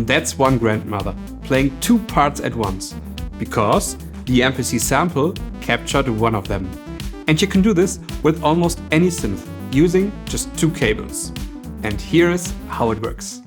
That's one grandmother playing two parts at once, because the MPC sample captured one of them. And you can do this with almost any synth, using just two cables. And here's how it works.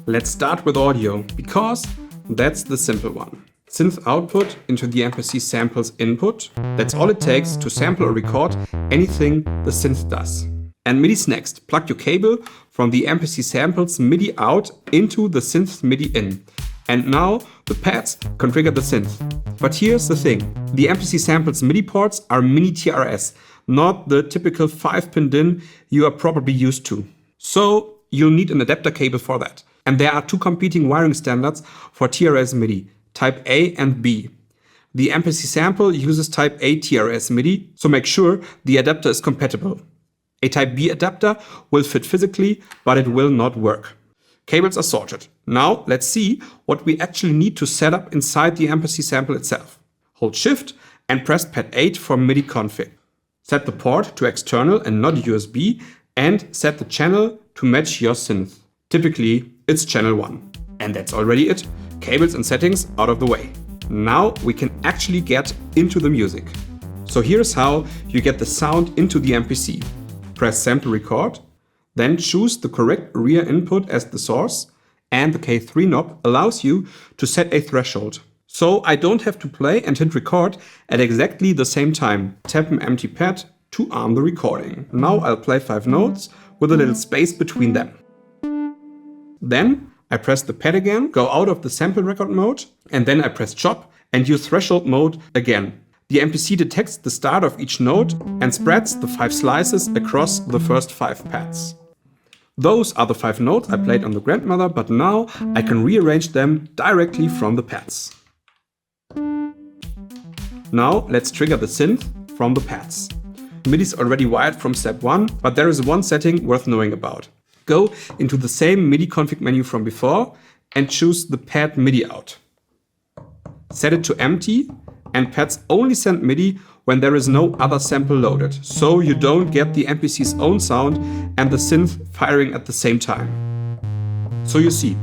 Let's start with audio, because that's the simple one. Synth output into the MPC sample's input. That's all it takes to sample or record anything the synth does. And MIDI's next. Plug your cable from the MPC sample's MIDI out into the synth's MIDI in. And now the pads configure the synth. But here's the thing. The MPC sample's MIDI ports are mini TRS, not the typical 5-pin DIN you are probably used to. So you'll need an adapter cable for that. And there are two competing wiring standards for TRS MIDI, Type A and B. The MPC sample uses Type A TRS MIDI, so make sure the adapter is compatible. A Type B adapter will fit physically, but it will not work. Cables are sorted. Now let's see what we actually need to set up inside the MPC sample itself. Hold Shift and press pad 8 for MIDI config. Set the port to external and not USB, and set the channel to match your synth. Typically, it's channel 1. And that's already it. Cables and settings out of the way. Now we can actually get into the music. So here's how you get the sound into the MPC. Press sample record, then choose the correct rear input as the source, and the K3 knob allows you to set a threshold. So I don't have to play and hit record at exactly the same time. Tap an empty pad to arm the recording. Now I'll play 5 notes with a little space between them. Then I press the pad again, go out of the sample record mode, and then I press chop and use threshold mode again. The MPC detects the start of each note and spreads the 5 slices across the first 5 pads. Those are the 5 notes I played on the Grandmother, but now I can rearrange them directly from the pads. Now let's trigger the synth from the pads. MIDI is already wired from step 1, but there is one setting worth knowing about. Go into the same MIDI config menu from before and choose the pad MIDI out. Set it to empty, and pads only send MIDI when there is no other sample loaded, so you don't get the MPC's own sound and the synth firing at the same time. So you see,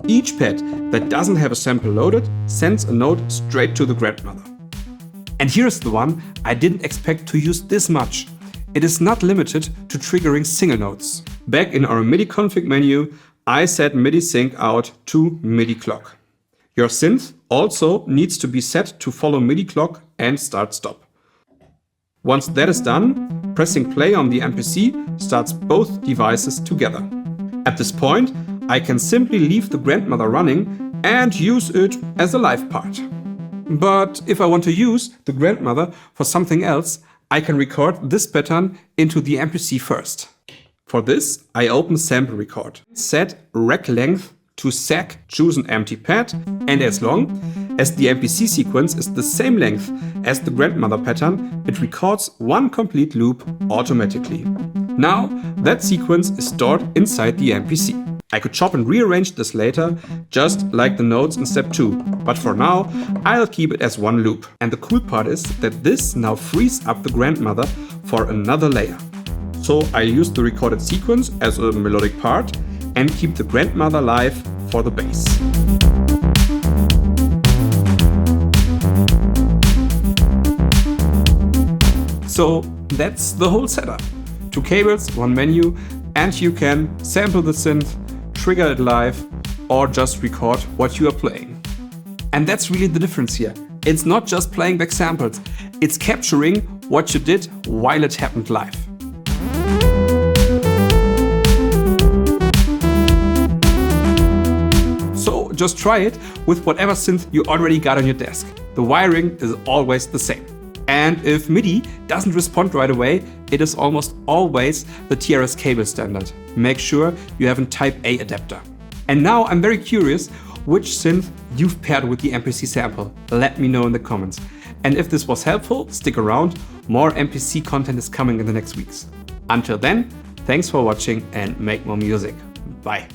each pad that doesn't have a sample loaded sends a note straight to the Grandmother. And here's the one I didn't expect to use this much. It is not limited to triggering single notes. Back in our MIDI config menu, I set MIDI sync out to MIDI clock. Your synth also needs to be set to follow MIDI clock and start-stop. Once that is done, pressing play on the MPC starts both devices together. At this point, I can simply leave the Grandmother running and use it as a live part. But if I want to use the Grandmother for something else, I can record this pattern into the MPC first. For this, I open sample record. Set rec length to sec, choose an empty pad, and as long as the MPC sequence is the same length as the Grandmother pattern, it records one complete loop automatically. Now that sequence is stored inside the MPC. I could chop and rearrange this later, just like the notes in step 2, but for now I'll keep it as one loop. And the cool part is that this now frees up the Grandmother for another layer. So I'll use the recorded sequence as a melodic part and keep the Grandmother live for the bass. So that's the whole setup. 2 cables, 1 menu, and you can sample the synth, trigger it live, or just record what you are playing. And that's really the difference here. It's not just playing back samples, it's capturing what you did while it happened live. So just try it with whatever synth you already got on your desk. The wiring is always the same. And if MIDI doesn't respond right away, it is almost always the TRS cable standard. Make sure you have a Type A adapter. And now I'm very curious which synth you've paired with the MPC sample. Let me know in the comments. And if this was helpful, stick around. More MPC content is coming in the next weeks. Until then, thanks for watching and make more music. Bye.